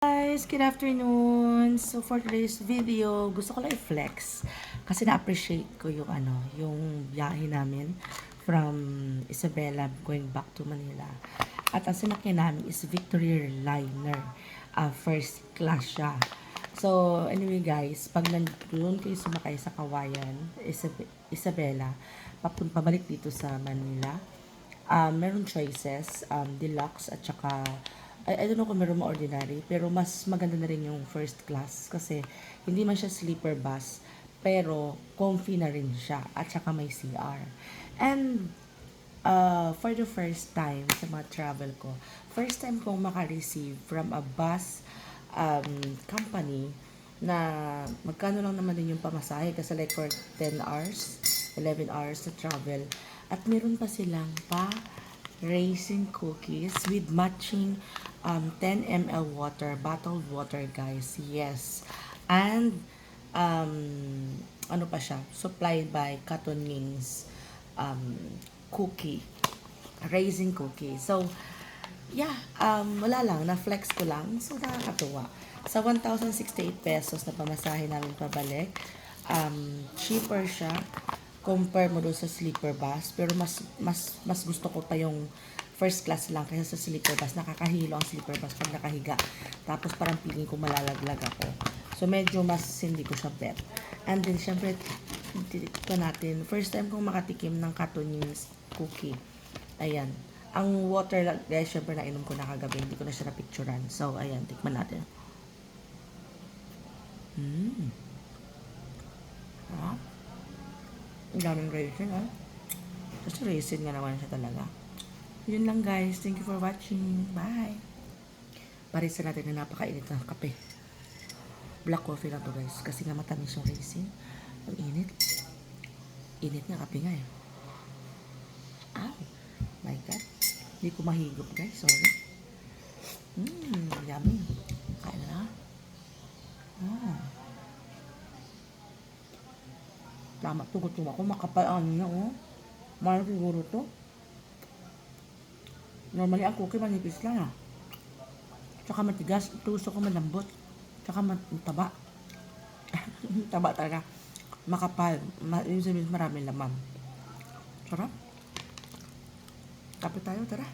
Guys, good afternoon. So for today's video, gusto ko lang i-flex kasi na-appreciate ko yung biyahe namin from Isabela going back to Manila. At ang sinakyan namin is Victory Liner. First class siya. So anyway guys, pag nandun kayo sumakay sa Kawayan, Isabela, pabalik dito sa Manila, meron choices, deluxe at saka I don't know kung meron mo ordinary, pero mas maganda na rin yung first class kasi hindi man siya sleeper bus, pero comfy na rin siya at saka may CR. And for the first time sa mga travel ko, first time kong maka-receive from a bus company na magkano lang naman din yung pamasahe kasi like for 10 hours, 11 hours na travel. At meron pa silang raisin cookies with matching 10 ml water, bottled water guys. Yes. And ano pa siya? Supplied by Cotton Wings cookie. Raisin cookie. So, yeah, wala lang, na-flex ko lang. So, nakakatuwa. Sa 1,068 pesos na pamasahe namin pabalik, cheaper siya compare mo doon sa sleeper bus. Pero mas gusto ko pa yung first class lang kaysa sa sleeper bus. Nakakahilo ang sleeper bus pag nakahiga. Tapos parang feeling ko malalaglag ako. So, medyo mas hindi ko siya bet. And then, syempre, ito natin. First time kong makatikim ng Cotton Wings cookie. Ayan. Ang water, guys, syempre nainom ko na kagabi. Hindi ko na siya napicturan. So, ayan. Tikman natin. Ang daming raisin, ha? Kasi raisin nga naman siya talaga. Yun lang, guys. Thank you for watching. Bye! Parisan natin na napakainit na kape. Black coffee lang to, guys. Kasi nga matamis yung raisin. Ang init. Init nga kape nga, eh. Ow! My God. Hindi ko mahigop, guys. Sorry. Yummy. Kain na. Tama, tugot-tugot ako. Makapal ano niya, oh. Mahal siguro to. Normally, ang cookie manipis lang, ah. Tsaka matigas. Ito gusto ko malambot. Tsaka mataba. Taba talaga. Makapal. Yung sabihin maraming laman. Sarap. Kapit tayo, tara.